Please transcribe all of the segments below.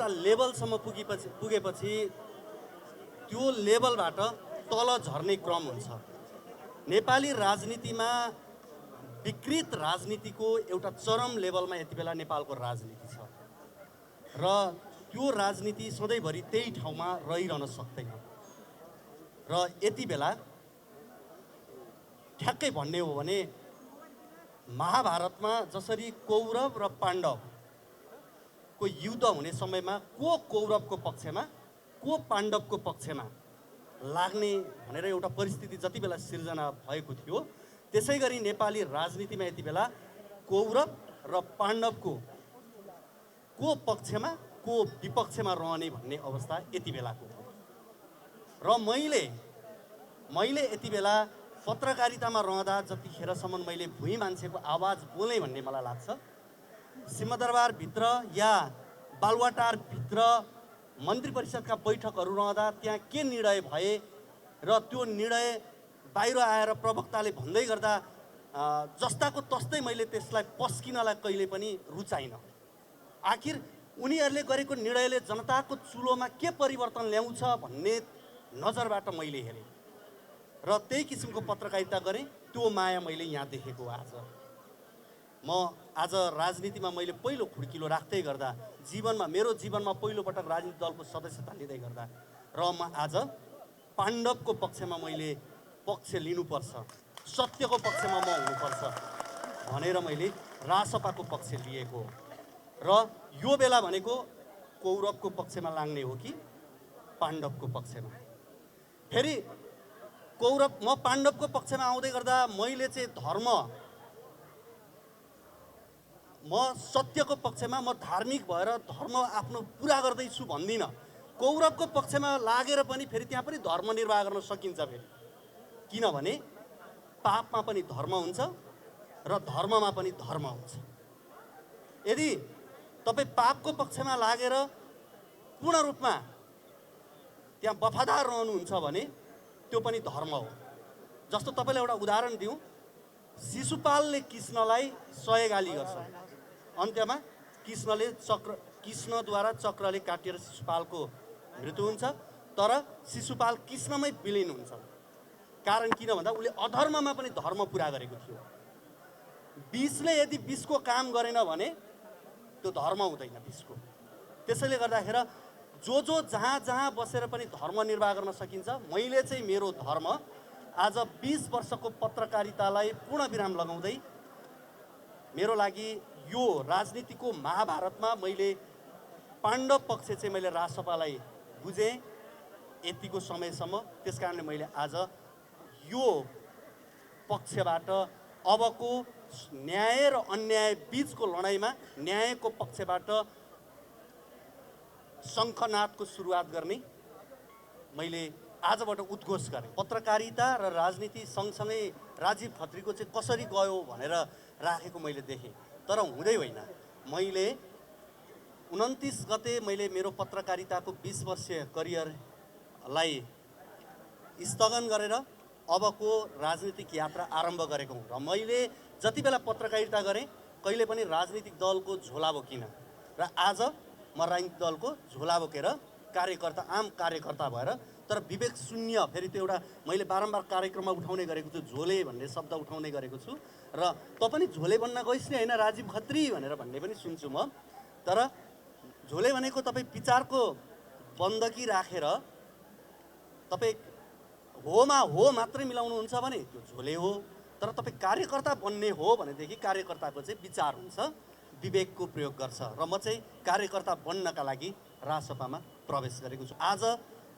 एउटा लेभलसम्म पुगेपछि त्यो लेभलबाट तल झर्ने क्रम हुन्छ। नेपाली राजनीतिमा विकृत राजनीतिको एउटा चरम लेभलमा यति बेला नेपालको राजनीति छ र त्यो राजनीति सधैँभरि त्यही ठाउँमा रहिरहन सक्दैन। र यति बेला ठ्याक्कै भन्ने हो भने महाभारतमा जसरी कौरव र पाण्डवको युद्ध हुने समयमा को कौरवको पक्षमा को पाण्डवको पक्षमा लाग्ने भनेर एउटा परिस्थिति जति बेला सिर्जना भएको थियो, त्यसै गरी नेपाली राजनीतिमा यति बेला कौरव र पाण्डवको को पक्षमा को विपक्षमा रहने भन्ने अवस्था यति बेलाको हो। र मैले यति बेला पत्रकारितामा रहँदा जतिखेरसम्म मैले भुइँ मान्छेको आवाज बोलेँ भन्ने मलाई लाग्छ, सिंहदरबारभित्र या बालुवाटारभित्र मन्त्री परिषदका बैठकहरू रहँदा त्यहाँ के निर्णय भए र त्यो निर्णय बाहिर आएर प्रवक्ताले भन्दै गर्दा जस्ताको तस्तै मैले त्यसलाई पस्किनलाई कहिले पनि रुचाइन। आखिर उनीहरूले गरेको निर्णयले जनताको चुलोमा के परिवर्तन ल्याउँछ भन्ने नजरबाट मैले हेरेँ र त्यही किसिमको पत्रकारिता गरेँ। त्यो माया मैले यहाँ देखेको। आज राजनीतिमा मैले पहिलो खुड्किलो राख्दै गर्दा मेरो जीवनमा पहिलोपटक राजनीतिक दलको सदस्यता लिँदै गर्दा र म आज पाण्डवको पक्षमा मैले पक्ष लिनुपर्छ, सत्यको पक्षमा म हुनुपर्छ भनेर मैले रासपाको पक्ष लिएको र यो बेला भनेको कौरवको पक्षमा लाग्ने हो कि पाण्डवको पक्षमा। फेरि म पाण्डवको पक्षमा आउँदै गर्दा मैले चाहिँ म सत्यको पक्षमा म धार्मिक भएर धर्म आफ्नो पुरा गर्दैछु भन्दिनँ। कौरवको पक्षमा लागेर पनि फेरि त्यहाँ पनि धर्म निर्वाह गर्न सकिन्छ फेरि, किनभने पापमा पनि धर्म हुन्छ र धर्ममा पनि धर्म हुन्छ। यदि तपाईँ पापको पक्षमा लागेर पूर्ण रूपमा त्यहाँ वफादार रहनुहुन्छ भने त्यो पनि धर्म हो। जस्तो तपाईँलाई एउटा उदाहरण दिउँ, शिशुपालले कृष्णलाई 100 गाली गर्छ, अन्त्यमा कृष्णद्वारा चक्रले काटिएर शिशुपालको मृत्यु हुन्छ, तर शिशुपाल कृष्णमै विलिन हुन्छ। कारण किन भन्दा उसले अधर्ममा पनि धर्म पुरा गरेको थियो। विषले यदि विषको काम गरेन भने त्यो धर्म हुँदैन विषको। त्यसैले गर्दाखेरि जो जहाँ बसेर पनि धर्म निर्वाह गर्न सकिन्छ। मैले चाहिँ मेरो धर्म आज 20 वर्षको पत्रकारितालाई पूर्ण विराम लगाउँदै मेरो लागि यो राजनीतिको महाभारतमा मैले पाण्डव पक्ष चाहिँ मैले रासपालाई बुझेँ यतिको समयसम्म। त्यसकारणले मैले आज यो पक्षबाट अबको न्याय र अन्याय बीचको लडाइँमा न्यायको पक्षबाट शङ्खनादको सुरुवात गर्ने मैले आजबाट उद्घोष गरेँ। पत्रकारिता र राजनीति सँगसँगै राजीव खत्रीको चाहिँ कसरी गयो भनेर राखेको मैले देखेँ, तर हुँदै होइन। मैले 29 गते मैले मेरो पत्रकारिताको 20 वर्षीय करियरलाई स्थगन गरेर अबको राजनीतिक यात्रा आरम्भ गरेको हुँ। र मैले जति बेला पत्रकारिता गरेँ कहिले पनि राजनीतिक दलको झोला बोकिनँ र आज म राजनीतिक दलको झोला बोकेर आम कार्यकर्ता भएर, तर विवेक शून्य फेरि त्यो एउटा मैले बारम्बार कार्यक्रममा उठाउने गरेको छु, झोले भन्ने शब्द उठाउने गरेको छु र त पनि झोले बन्न गइस् नि होइन राजीव खत्री भनेर भन्ने पनि सुन्छु म। तर झोले भनेको तपाईँ विचारको बन्दकी राखेर तपाईँ होमा हो मात्रै मिलाउनुहुन्छ भने त्यो झोले हो। तर तपाईँ कार्यकर्ता बन्ने हो भनेदेखि कार्यकर्ताको चाहिँ विचार हुन्छ, विवेकको प्रयोग गर्छ र म चाहिँ कार्यकर्ता बन्नका लागि रासपामा प्रवेश गरेको छु। आज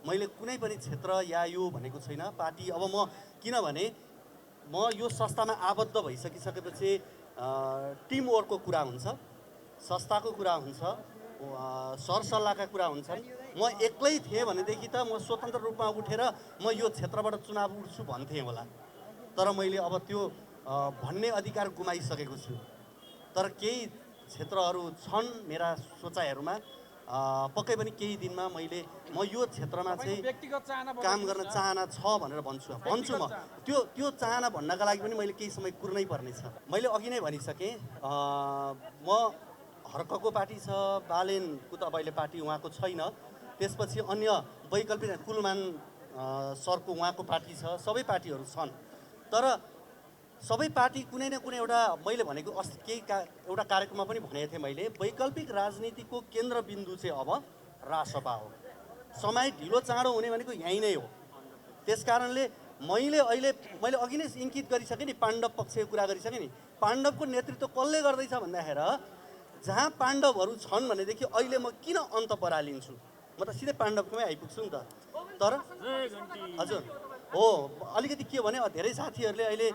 मैले कुनै पनि क्षेत्र या यो भनेको छैन पार्टी। अब म किनभने म यो संस्थामा आबद्ध भइसकिसकेपछि टिमवर्कको कुरा हुन्छ, संस्थाको कुरा हुन्छ, सरसल्लाहका कुरा हुन्छन्। म एक्लै थिएँ भनेदेखि त म स्वतन्त्र रूपमा उठेर म यो क्षेत्रबाट चुनाव उठ्छु भन्थेँ होला, तर मैले अब त्यो भन्ने अधिकार गुमाइसकेको छु। तर केही क्षेत्रहरू छन् मेरा सोचाइहरूमा, पक्कै पनि केही दिनमा म यो क्षेत्रमा चाहिँ काम गर्न चाहना छ भनेर भन्छु म। त्यो चाहना भन्नका लागि पनि मैले केही समय कुर्नै पर्नेछ। मैले अघि नै भनिसकेँ, म खर्कको पार्टी छ, बालेनको त अहिले पार्टी उहाँको छैन, त्यसपछि अन्य वैकल्पिक कुलमान सरको उहाँको पार्टी छ, सबै पार्टीहरू छन्। तर सबै पार्टी कुनै न कुनै एउटा, मैले भनेको अस्ति एउटा कार्यक्रममा पनि भनेको थिएँ मैले, वैकल्पिक राजनीतिको केन्द्रबिन्दु चाहिँ अब रासपा हो। समय ढिलो चाँडो हुने भनेको यहीँ नै हो। त्यसकारणले मैले अघि नै इङ्कित गरिसकेँ नि, पाण्डव पक्षको कुरा गरिसकेँ नि। पाण्डवको नेतृत्व कसले गर्दैछ भन्दाखेरि जहाँ पाण्डवहरू छन् भनेदेखि अहिले म किन अन्त परालिन्छु, म त सिधै पाण्डवकोमै आइपुग्छु नि त। तर हजुर हो, अलिकति के भने धेरै साथीहरूले अहिले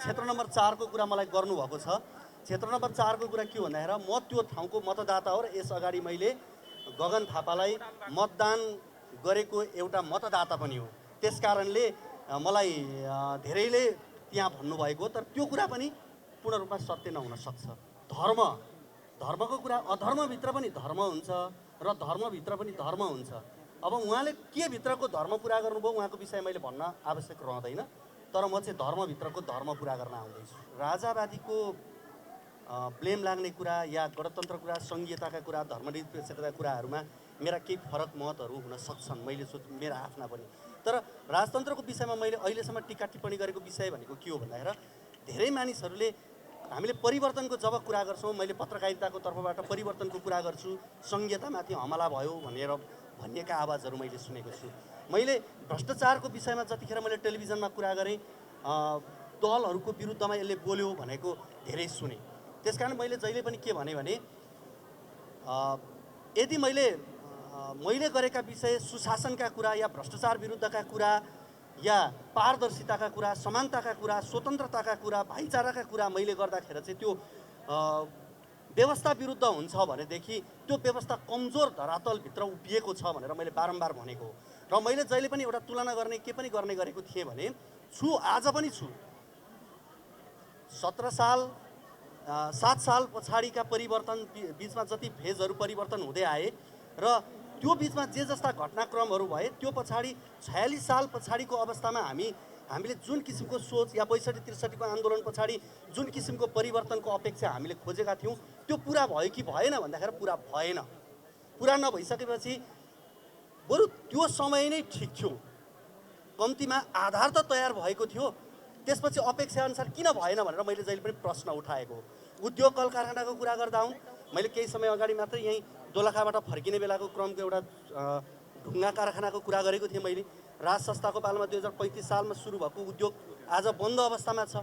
क्षेत्र नम्बर 4 को कुरा मलाई गर्नुभएको छ। क्षेत्र नम्बर 4 को कुरा के हो भन्दाखेरि म त्यो ठाउँको मतदाता हो र यस अगाडि मैले गगन थापालाई मतदान गरेको एउटा मतदाता पनि हो। त्यसकारणले मलाई धेरैले त्यहाँ भन्नुभएको, तर त्यो कुरा पनि पूर्ण रूपमा सत्य नहुन सक्छ। धर्मको कुरा, अधर्मभित्र पनि धर्म हुन्छ र धर्मभित्र पनि धर्म हुन्छ। अब उहाँले के भित्रको धर्म पुरा गर्नुभयो उहाँको विषय मैले भन्न आवश्यक रहँदैन, तर म चाहिँ धर्मभित्रको धर्म पुरा गर्न आउँदैछु। राजावादीको ब्लेम लाग्ने कुरा या गणतन्त्र कुरा, सङ्घीयताका कुरा, धर्मनिरपेक्षताका कुराहरूमा मेरा केही फरक मतहरू हुन सक्छन्, मैले मेरा आफ्ना पनि। तर राजतन्त्रको विषयमा मैले अहिलेसम्म टिका टिप्पणी गरेको विषय भनेको के हो भन्दाखेरि धेरै मानिसहरूले हामीले परिवर्तनको जब कुरा गर्छौँ, मैले पत्रकारिताको तर्फबाट परिवर्तनको कुरा गर्छु, सङ्घीयतामाथि हमला भयो भनिएका आवाजहरू मैले सुनेको छु। मैले भ्रष्टाचारको विषयमा जतिखेर मैले टेलिभिजनमा कुरा गरेँ, दलहरूको विरुद्धमा यसले बोल्यो भनेको धेरै सुने। त्यसकारण मैले जहिले पनि के भने यदि मैले गरेका विषय सुशासनका कुरा या भ्रष्टाचार विरुद्धका कुरा या पारदर्शिताका कुरा, समानताका कुरा, स्वतन्त्रताका कुरा, भाइचाराका कुरा मैले गर्दाखेरि चाहिँ त्यो व्यवस्था विरुद्ध हुन्छ भनेदेखि त्यो व्यवस्था कमजोर धरातलभित्र उभिएको छ भनेर मैले बारम्बार भनेको हो। र मैले जहिले पनि एउटा तुलना गर्ने के पनि गर्ने गरेको थिएँ भने आज पनि छु। 7 साल पछाडिका परिवर्तन बिचमा जति फेजहरू परिवर्तन हुँदै आए र त्यो बिचमा जे जस्ता घटनाक्रमहरू भए, त्यो पछाडि 46 साल पछाडिको अवस्थामा हामीले जुन किसिमको सोच या 62-63 को आन्दोलन पछाडि जुन किसिमको परिवर्तनको अपेक्षा हामीले खोजेका थियौँ त्यो पुरा भयो कि भएन भन्दाखेरि पुरा भएन। पुरा नभइसकेपछि बरु त्यो समय नै ठिक थियो, कम्तीमा आधार त तयार भएको थियो, त्यसपछि अपेक्षा अनुसार किन भएन भनेर मैले जहिले पनि प्रश्न उठाएको। उद्योग कल कारखानाको कुरा गर्दा हुँ, मैले केही समय अगाडि मात्रै यहीँ दोलखाबाट फर्किने बेलाको क्रमको एउटा ढुङ्गा कारखानाको कुरा गरेको थिएँ मैले। राज संस्थाको पालामा 2035 सालमा सुरु भएको उद्योग आज बन्द अवस्थामा छ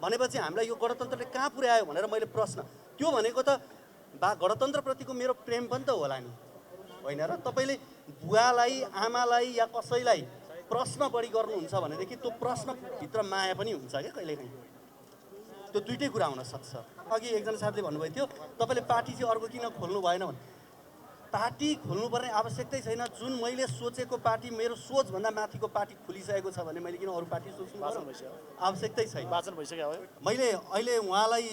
भनेपछि हामीलाई यो गणतन्त्रले कहाँ पुर्यायो भनेर मैले प्रश्न, त्यो भनेको त गणतन्त्रप्रतिको मेरो प्रेम पनि त होला नि, होइन र? तपाईँले बुवालाई, आमालाई या कसैलाई प्रश्न बढी गर्नुहुन्छ भनेदेखि त्यो प्रश्नभित्र माया पनि हुन्छ क्या कहिलेकाहीँ। त्यो दुइटै कुरा हुनसक्छ। अघि एकजना साथीले भन्नुभएको थियो तपाईँले पार्टी चाहिँ अर्को किन खोल्नु भएन भने, पार्टी खोल्नुपर्ने आवश्यकतै छैन। जुन मैले सोचेको पार्टी, मेरो सोचभन्दा माथिको पार्टी खुलिसकेको छ भने मैले किन अरू पार्टी सोच्नु आवश्यकतै छैन। वाचन भइसक्यो। मैले अहिले उहाँलाई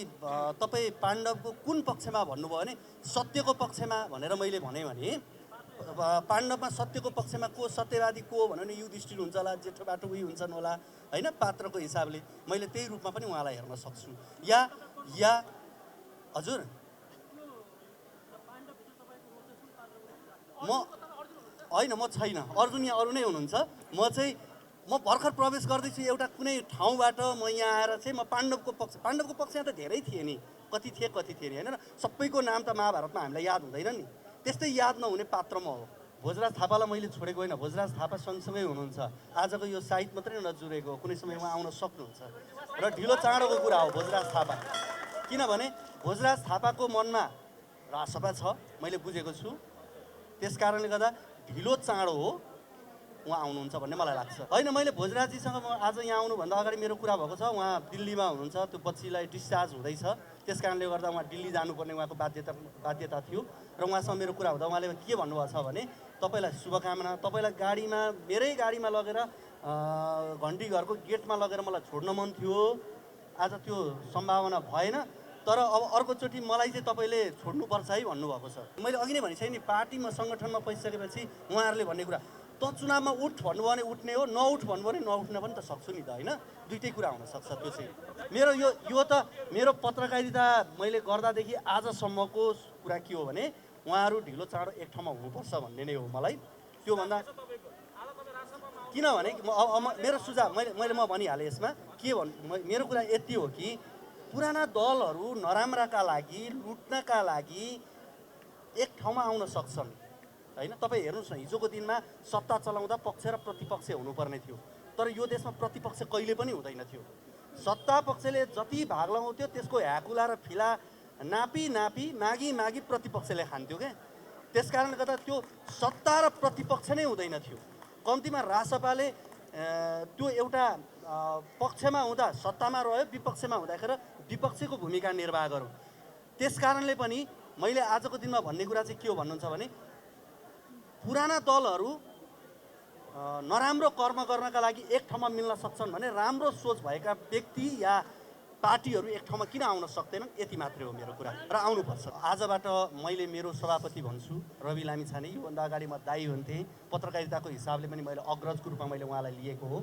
तपाईँ पाण्डवको कुन पक्षमा भन्नुभयो भने सत्यको पक्षमा भनेर मैले भने पाण्डवमा सत्यको पक्षमा को सत्यवादी को भन्यो भने युधिष्ठिर हुन्छ होला, जेठो बाटो उही हुन्छन् होला, होइन? पात्रको हिसाबले मैले त्यही रूपमा पनि उहाँलाई हेर्न सक्छु। या हजुर म छैन, अर्जुन या अरू नै हुनुहुन्छ। म भर्खर प्रवेश गर्दैछु एउटा कुनै ठाउँबाट, म यहाँ आएर चाहिँ म पाण्डवको पक्षमा त धेरै थिए नि, कति थिए नि, होइन र? सबैको नाम त महाभारतमा हामीलाई याद हुँदैन नि, त्यस्तै याद नहुने पात्र म हो। भोजराज थापालाई मैले छोडेको होइन, भोजराज थापा सँगसँगै हुनुहुन्छ। आजको यो साइट मात्रै नजुरेको, कुनै समय उहाँ आउन सक्नुहुन्छ र ढिलो चाँडोको कुरा हो भोजराज थापा। किनभने भोजराज थापाको मनमा रासपा छ, मैले बुझेको छु। त्यस कारणले गर्दा ढिलो चाँडो हो उहाँ आउनुहुन्छ भन्ने मलाई लाग्छ। होइन, मैले भोजराजजीसँग आज यहाँ आउनुभन्दा अगाडि मेरो कुरा भएको छ। उहाँ दिल्लीमा हुनुहुन्छ, त्यो बच्चीलाई डिस्चार्ज हुँदैछ, त्यस कारणले गर्दा उहाँ दिल्ली जानुपर्ने उहाँको बाध्यता थियो र उहाँसँग मेरो कुरा हुँदा उहाँले के भन्नुभएको छ भने तपाईँलाई शुभकामना, तपाईँलाई गाडीमा, मेरै गाडीमा लगेर घन्टी घरको गेटमा लगेर मलाई छोड्न मन थियो, आज त्यो सम्भावना भएन, तर अब अर्कोचोटि मलाई चाहिँ तपाईँले छोड्नुपर्छ है भन्नुभएको छ। मैले अघि नै भनिसकेँ नि, पार्टीमा सङ्गठनमा पसिसकेपछि उहाँहरूले भन्ने कुरा त चुनावमा उठ भन्नुभयो भने उठ्ने हो, नउठ भन्नुभयो भने नउठ्न पनि त सक्छु नि त, होइन? दुइटै कुरा हुनसक्छ। त्यो चाहिँ मेरो यो त मेरो पत्रकारिता मैले गर्दादेखि आजसम्मको कुरा के हो भने उहाँहरू ढिलो चाँडो एक ठाउँमा हुनुपर्छ भन्ने नै हो मलाई। त्योभन्दा किनभने मेरो सुझाव म भनिहालेँ यसमा के मेरो कुरा यति हो कि पुराना दलहरू नराम्राका लागि, लुट्नका लागि एक ठाउँमा आउन सक्छन्, होइन? तपाईँ हेर्नुहोस् न, हिजोको दिनमा सत्ता चलाउँदा पक्ष र प्रतिपक्ष हुनुपर्ने थियो, तर यो देशमा प्रतिपक्ष कहिले पनि हुँदैन थियो। सत्ता पक्षले जति भाग लगाउँथ्यो त्यसको ह्याकुला र फिला नापी मागी प्रतिपक्षले खान्थ्यो क्या। त्यस कारणले गर्दा त्यो सत्ता र प्रतिपक्ष नै हुँदैन थियो। कम्तीमा रासपाले त्यो एउटा पक्षमा हुँदा सत्तामा रह्यो, विपक्षमा हुँदाखेरि विपक्षीको भूमिका निर्वाह गरौँ। त्यस कारणले पनि मैले आजको दिनमा भन्ने कुरा चाहिँ के हो भन्नुहुन्छ भने पुराना दलहरू नराम्रो कर्म गर्नका लागि एक ठाउँमा मिल्न सक्छन् भने राम्रो सोच भएका व्यक्ति या पार्टीहरू एक ठाउँमा किन आउन सक्दैनन्, यति मात्रै हो मेरो कुरा। र आउनुपर्छ। आजबाट मैले मेरो सभापति भन्छु रवि लामिछाने। योभन्दा अगाडि म दाई हुन्थेँ, पत्रकारिताको हिसाबले पनि मैले अग्रजको रूपमा मैले उहाँलाई लिएको हो।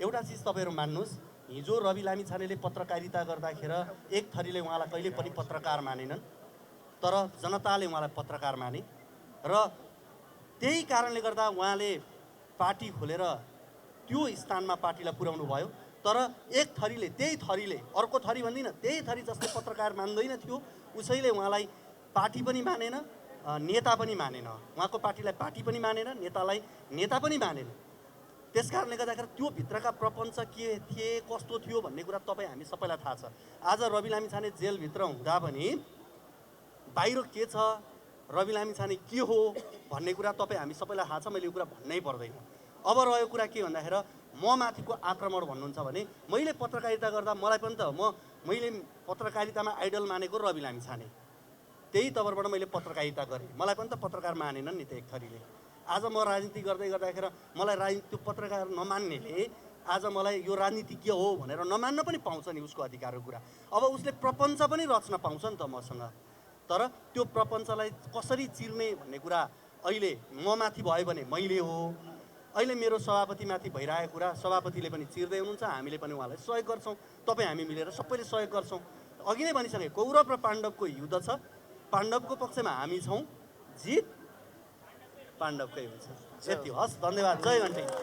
एउटा चिज तपाईँहरू मान्नुहोस्, हिजो रवि लामिछानेले पत्रकारिता गर्दाखेरि एक थरीले उहाँलाई कहिले पनि पत्रकार मानेनन्, तर जनताले उहाँलाई पत्रकार माने र त्यही कारणले गर्दा उहाँले पार्टी खोलेर त्यो स्थानमा पार्टीलाई पुर्याउनु भयो। तर एक थरीले, त्यही थरीले, अर्को थरी भन्दिनँ, त्यही थरी जसले पत्रकार मान्दैन थियो उसैले उहाँलाई पार्टी पनि मानेन, नेता पनि मानेन। उहाँको पार्टीलाई पार्टी पनि मानेन, नेतालाई नेता पनि मानेन। त्यस कारणले गर्दाखेरि त्यो भित्रका प्रपञ्च के थिए, कस्तो थियो भन्ने कुरा तपाईँ हामी सबैलाई थाहा छ। आज रवि लामिछाने जेलभित्र हुँदा पनि बाहिर के छ, रवि लामिछाने के हो भन्ने कुरा तपाईँ हामी सबैलाई थाहा छ। मैले यो कुरा भन्नै पर्दैन। अब रह्यो कुरा के भन्दाखेरि म माथिको आक्रमण भन्नुहुन्छ भने मैले पत्रकारिता गर्दा मलाई पनि त मैले पत्रकारितामा आइडल मानेको रवि लामिछाने, त्यही तवरबाट मैले पत्रकारिता गरेँ। मलाई पनि त पत्रकार मानेनन् नि त एक थरीले। आज म राजनीति गर्दाखेरि मलाई राजनीति पत्रकार नमान्नेले आज मलाई यो राजनीति के हो भनेर नमान्न पनि पाउँछ नि, उसको अधिकारको कुरा। अब उसले प्रपञ्च पनि रच्न पाउँछ नि त मसँग, तर त्यो प्रपञ्चलाई कसरी चिर्ने भन्ने कुरा अहिले म माथि भयो भने मैले हो, अहिले मेरो सभापतिमाथि भइरहेको कुरा सभापतिले पनि चिर्दै हुनुहुन्छ, हामीले पनि उहाँलाई सहयोग गर्छौँ। तपाईँ हामी मिलेर सबैले सहयोग गर्छौँ। अघि नै भनिसकेँ, कौरव र पाण्डवको युद्ध छ, पाण्डवको पक्षमा हामी छौँ, जित पाण्डवकै हुन्छ। यति हस्, धन्यवाद। जय घन्टी।